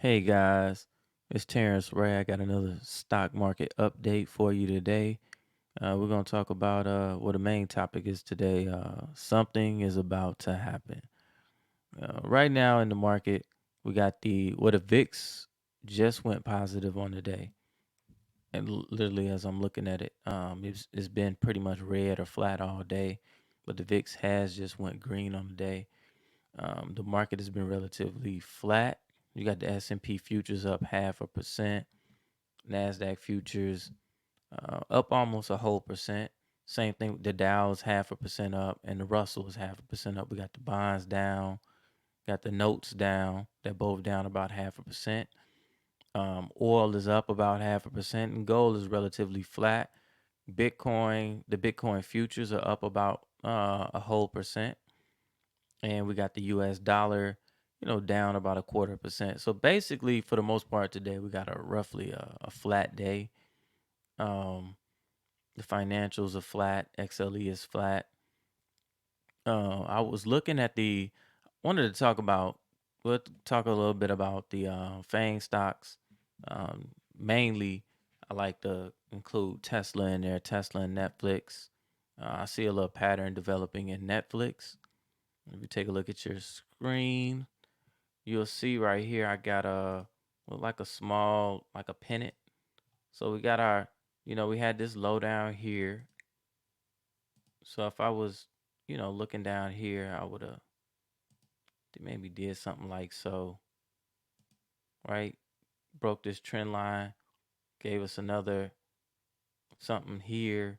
Hey guys, it's TerrenceRe. I got another stock market update for you today. We're going to talk about what the main topic is today. Something is about to happen. Right now in the market, we got the VIX just went positive on the day. And literally, as I'm looking at it, it's been pretty much red or flat all day, but the VIX has just went green on the day. The market has been relatively flat. You got the S&P futures up 0.5%, Nasdaq futures up almost a whole percent. Same thing, the Dow's 0.5% up, and the Russell is 0.5% up. We got the bonds down, got the notes down. They're both down about 0.5%. Oil is up about 0.5%, and gold is relatively flat. The Bitcoin futures are up about a whole percent, and we got the U.S. dollar, down about 0.25%. So basically, for the most part today, we got a flat day. Um, the financials are flat. XLE is flat. I was looking at wanted to talk about, we'll talk a little bit about the FANG stocks. Mainly, I like to include Tesla in there, Tesla and Netflix. I see a little pattern developing in Netflix. If you take a look at your screen, you'll see right here I got like a small, like a pennant. So we got we had this low down here. So if I was, looking down here, I would have maybe did something like so, right? Broke this trend line, gave us another something here.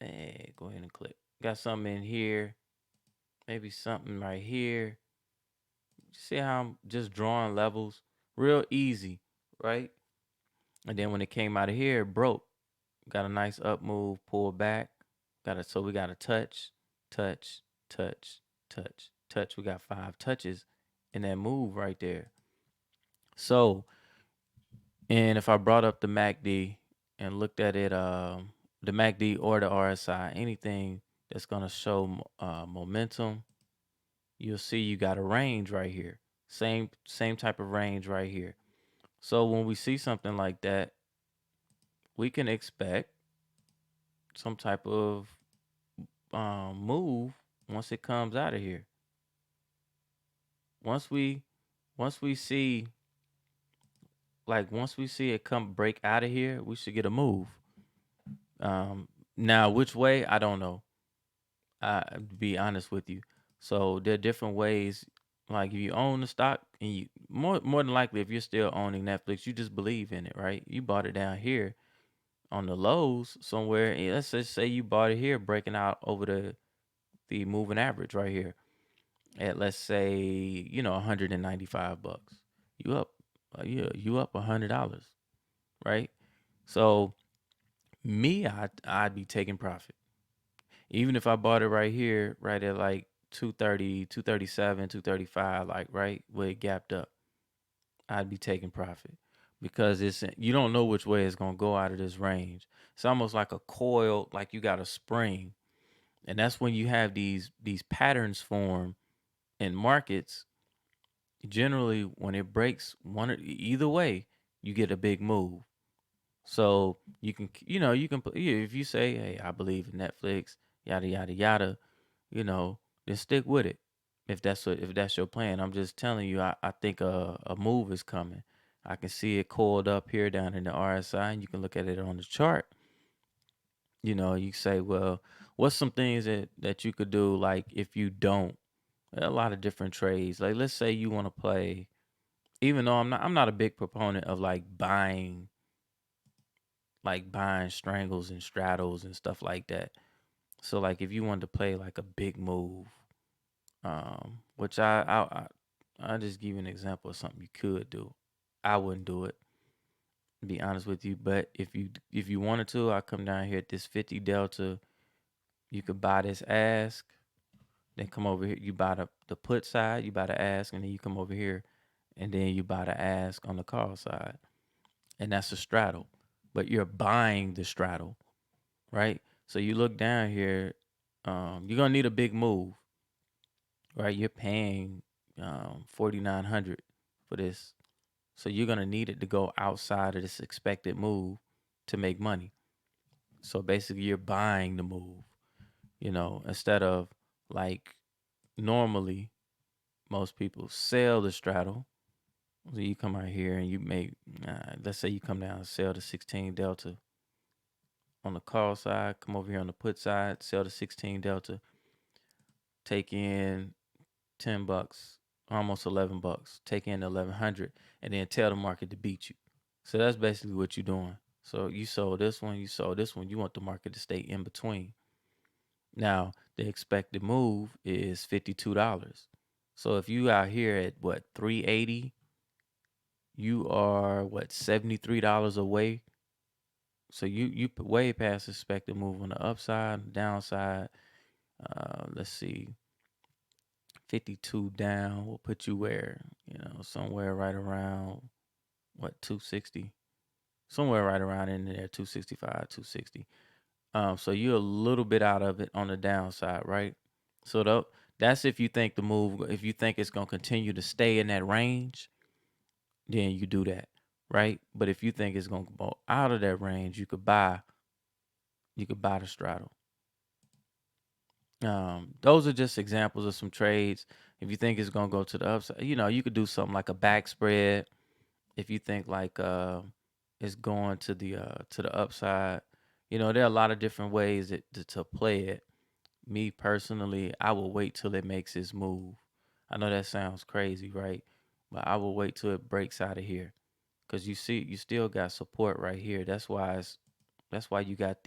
Hey, go ahead and click. Got something in here, maybe something right here. See how I'm just drawing levels real easy, right? And then when it came out of here, it broke. Got a nice up move, pull back. So we got a touch, touch, touch, touch, touch. We got 5 touches in that move right there. So, and if I brought up the MACD and looked at it, the MACD or the RSI, anything that's gonna show momentum, you'll see you got a range right here. Same type of range right here. So when we see something like that, we can expect some type of move once it comes out of here. Once we see once we see it come break out of here, we should get a move. Now which way, I don't know. To be honest with you. So there are different ways. Like if you own the stock and you more than likely if you're still owning Netflix, you just believe in it, right? You bought it down here on the lows somewhere. And let's just say you bought it here breaking out over the moving average right here at, let's say, $195. You up, you up $100, right? So me, I'd be taking profit. Even if I bought it right here, right at like 230, 237, 235, like right where it gapped up, I'd be taking profit because you don't know which way it's gonna go out of this range. It's almost like a coil, like you got a spring, and that's when you have these patterns form in markets. Generally, when it breaks either way, you get a big move. So if you say, hey, I believe in Netflix, yada yada yada, then stick with it. If that's your plan. I'm just telling you, I think a move is coming. I can see it coiled up here down in the RSI, and you can look at it on the chart. You say, well, what's some things that you could do, like if you don't, a lot of different trades. Like let's say you want to play, even though I'm not a big proponent of buying strangles and straddles and stuff like that. So like if you wanted to play like a big move, which I just give you an example of something you could do. I wouldn't do it, to be honest with you. But if you wanted to, I come down here at this 50 delta. You could buy this ask, then come over here. You buy the put side, you buy the ask, and then you come over here, and then you buy the ask on the call side, and that's a straddle. But you're buying the straddle, right? So you look down here, you're gonna need a big move, right? You're paying 4,900 for this. So you're going to need it to go outside of this expected move to make money. So basically, you're buying the move, instead of like normally most people sell the straddle. So you come out here and you make, let's say you come down and sell the 16 delta on the call side, come over here on the put side, sell the 16 delta, take in $10, almost $11, take in 1100, and then tell the market to beat you. So that's basically what you're doing. So you sold this one, you sold this one. You want the market to stay in between. Now, the expected move is $52. So if you out here at what, 380, you are what, $73 away. So you way past expected move on the upside, downside. Let's see, 52 down will put you where, somewhere right around what, 260, somewhere right around in there, 265, 260. So you're a little bit out of it on the downside, right? So that's if you think if you think it's gonna continue to stay in that range, then you do that, right? But if you think it's gonna go out of that range, you could buy the straddle. Those are just examples of some trades. If you think it's gonna go to the upside, you could do something like a back spread. If you think like it's going to the upside, there are a lot of different ways to play it. Me personally, I will wait till it makes its move. I know that sounds crazy, right? But I will wait till it breaks out of here, because you see, you still got support right here. That's why you got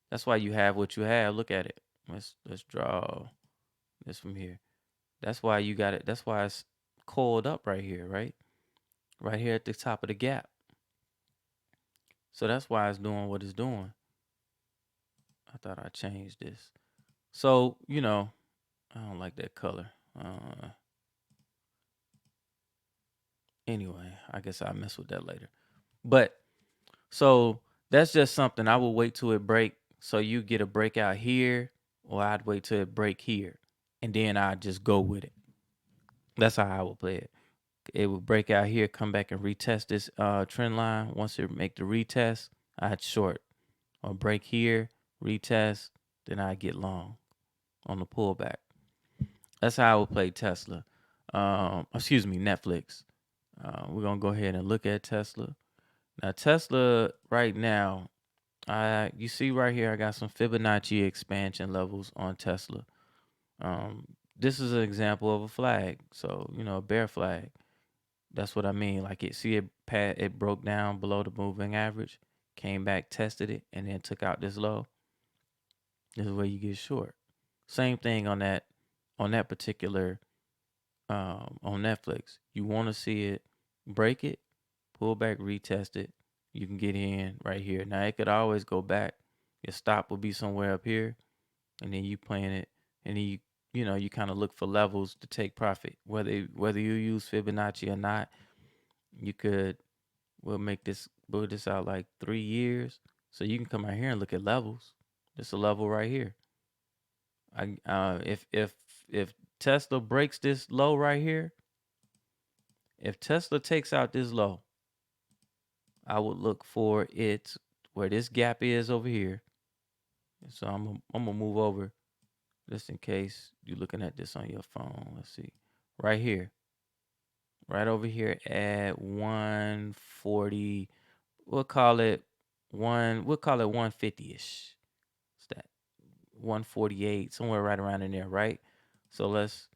that's why you have what you have. Look at it. Let's draw this from here. That's why you got it. That's why it's coiled up right here, right? Right here at the top of the gap. So that's why it's doing what it's doing. I thought I changed this. So, I don't like that color. Anyway, I guess I'll mess with that later. But so that's just something I will wait till it break. So you get a breakout here, or I'd wait till it break here, and then I'd just go with it. That's how I would play it. It would break out here, come back and retest this trend line. Once it make the retest, I'd short, or break here, retest, then I'd get long on the pullback. That's how I would play Tesla. Excuse me, Netflix. We're gonna go ahead and look at Tesla. Now Tesla right now, you see right here, I got some Fibonacci expansion levels on Tesla. This is an example of a flag. So, a bear flag. That's what I mean. Like it broke down below the moving average, came back, tested it, and then took out this low. This is where you get short. Same thing on that particular on Netflix. You want to see it break it, pull back, retest it. You can get in right here. Now it could always go back. Your stop will be somewhere up here, and then you playing it, and then you kind of look for levels to take profit. Whether you use Fibonacci or not, you could. We'll build this out like 3 years, so you can come out here and look at levels. There's a level right here. If Tesla breaks this low right here, if Tesla takes out this low, I would look for it where this gap is over here. So I'm gonna move over just in case you're looking at this on your phone. Let's see, right here, right over here at 140. We'll call it 150ish. What's that? 148, somewhere right around in there, right? So let's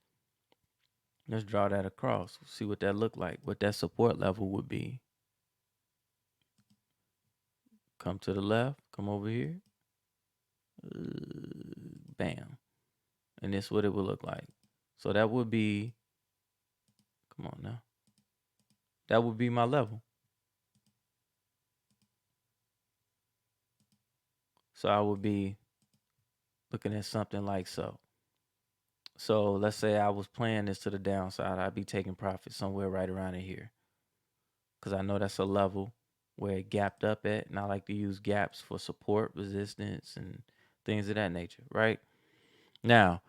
draw that across. See what that look like. What that support level would be. Come to the left. Come over here. Bam. And this is what it would look like. So that would be, come on now. That would be my level. So I would be looking at something like so. So let's say I was playing this to the downside. I'd be taking profit somewhere right around in here, because I know that's a level where it gapped up at. And I like to use gaps for support, resistance, and things of that nature, right? Now,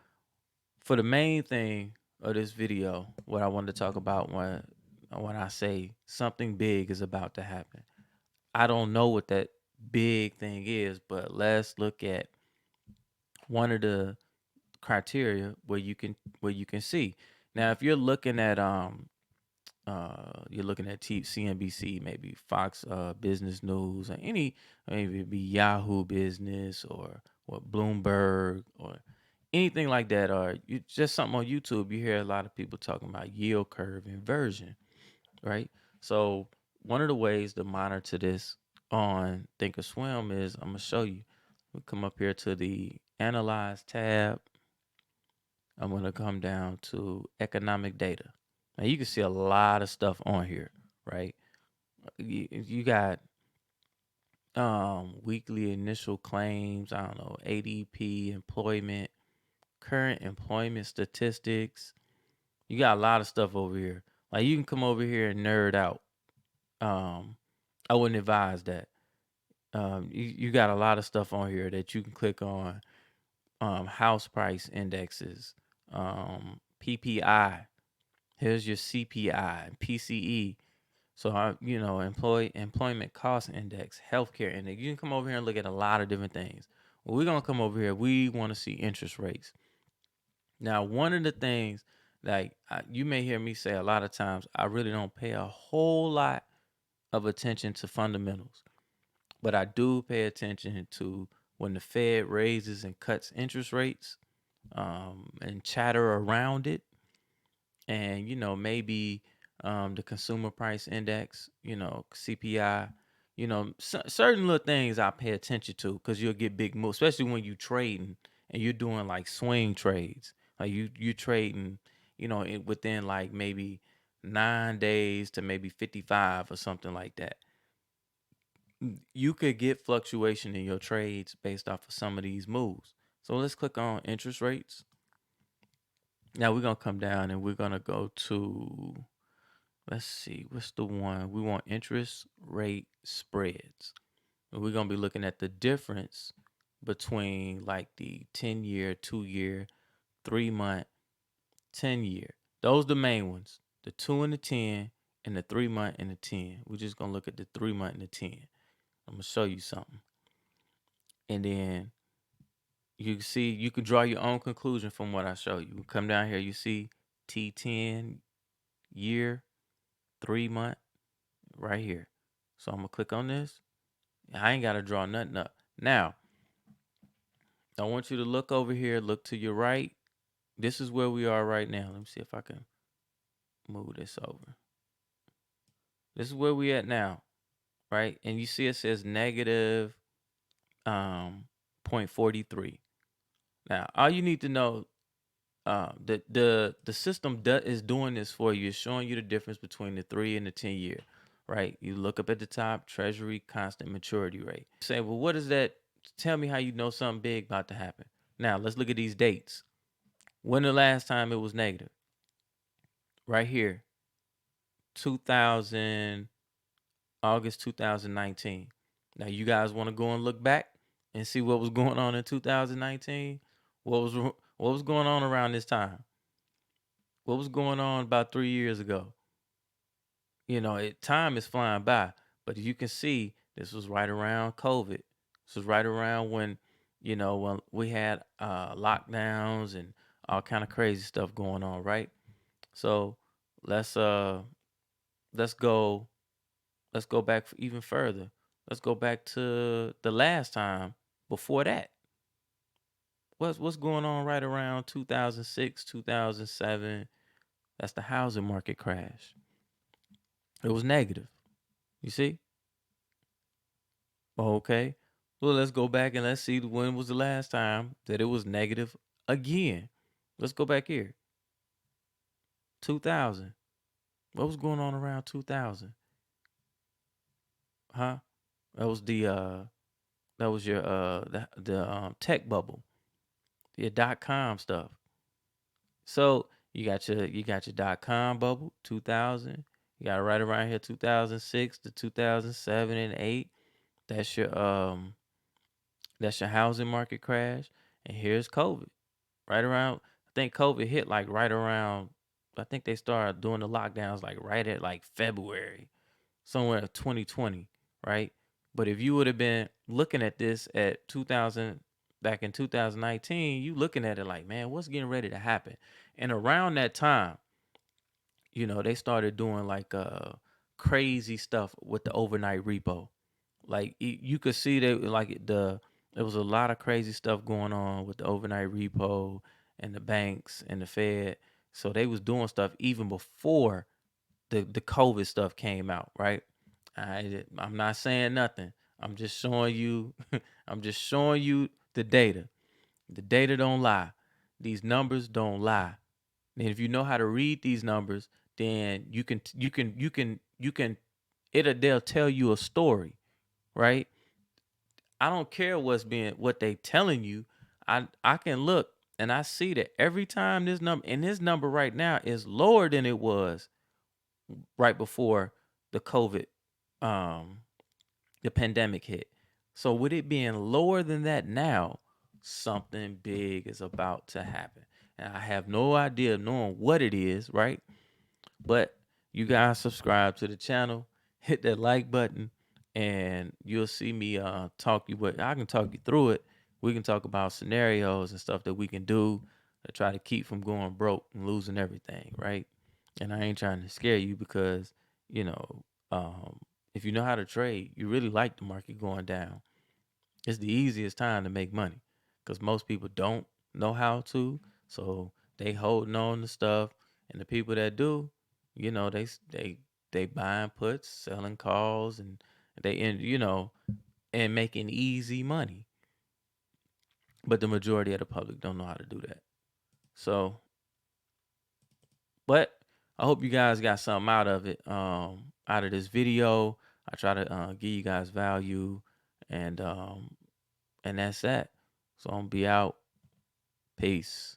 for the main thing of this video, what I wanted to talk about when I say something big is about to happen. I don't know what that big thing is, but let's look at one of the criteria where you can see. Now, if you're looking at CNBC, maybe Fox Business News, or maybe it be Yahoo Business or Bloomberg or anything like that, or you just something on YouTube, you hear a lot of people talking about yield curve inversion, right? So one of the ways to monitor this on Thinkorswim is I'm gonna show you. We come up here to the Analyze tab. I'm gonna come down to Economic Data. Now you can see a lot of stuff on here, right? You got weekly initial claims, I don't know, ADP, employment, current employment statistics. You got a lot of stuff over here. Like you can come over here and nerd out. I wouldn't advise that. You got a lot of stuff on here that you can click on. House price indexes, PPI. Here's your CPI, PCE. So employment cost index, healthcare index. You can come over here and look at a lot of different things. Well, we're gonna come over here. We want to see interest rates. Now, one of the things you may hear me say a lot of times, I really don't pay a whole lot of attention to fundamentals, but I do pay attention to when the Fed raises and cuts interest rates, and chatter around it, and maybe the consumer price index, CPI, certain little things I pay attention to because you'll get big moves, especially when you trading and you're doing like swing trades, like you trading, within like maybe 9 days to maybe 55 or something like that. You could get fluctuation in your trades based off of some of these moves. So let's click on interest rates. Now we're gonna come down and we're gonna go to, let's see, what's the one? We want interest rate spreads. And we're gonna be looking at the difference between like the 10-year, 2-year, 3-month, 10-year. Those are the main ones. The 2 and the 10 and the 3-month and the 10. We're just gonna look at the 3-month and the 10. I'm gonna show you something. And then you see, you can draw your own conclusion from what I show you. Come down here, you see T10 year, 3-month, right here. So I'm gonna click on this. I ain't gotta draw nothing up. Now, I want you to look over here, look to your right. This is where we are right now. Let me see if I can move this over. This is where we at now, right? And you see it says negative 0.43. Now, all you need to know, the system is doing this for you. It's showing you the difference between the 3 and the 10-year, right? You look up at the top, Treasury constant maturity rate. You say, well, what is that? Tell me how you know something big about to happen. Now, let's look at these dates. When the last time it was negative? Right here, 2000, August 2019. Now, you guys want to go and look back and see what was going on in 2019? What was going on around this time? What was going on about 3 years ago? Time is flying by, but you can see this was right around COVID. This was right around when, when we had lockdowns and all kind of crazy stuff going on, right? So let's let's go let's go back even further. Let's go back to the last time before that. What's going on right around 2006, 2007? That's the housing market crash. It was negative. You see? Okay. Well, let's go back and let's see when was the last time that it was negative again. Let's go back here. 2000. What was going on around 2000? Huh? That was that was your the tech bubble. Your .com stuff. So you got your .com bubble, 2000. You got right around here 2006 to 2007 and 8. That's your housing market crash. And here's COVID. Right around, I think COVID hit like right around I think they started doing the lockdowns like right at like February, somewhere in 2020, right? But if you would have been looking at this at 2000, back in 2019, you looking at it like, man, what's getting ready to happen? And around that time, they started doing like crazy stuff with the overnight repo. Like you could see that like there was a lot of crazy stuff going on with the overnight repo and the banks and the Fed. So they was doing stuff even before the COVID stuff came out, right? I'm not saying nothing. I'm just showing you I'm just showing you the data. The data don't lie. These numbers don't lie. And if you know how to read these numbers, then you can they'll tell you a story, right? I don't care what they telling you. I can look and I see that every time this number right now is lower than it was right before the COVID, um, the pandemic hit. So with it being lower than that now, something big is about to happen. And I have no idea of knowing what it is, right? But you guys subscribe to the channel, hit that like button, and you'll see me talk you what I can talk you through it. We can talk about scenarios and stuff that we can do to try to keep from going broke and losing everything, right? And I ain't trying to scare you because, you know, um, if you know how to trade, you really like the market going down. It's the easiest time to make money because most people don't know how to, so they holding on to stuff, and the people that do, they buying puts, selling calls, and and making easy money. But the majority of the public don't know how to do that. So, but I hope you guys got something out of it, out of this video. I try to give you guys value, and that's that. So I'm gonna be out. Peace.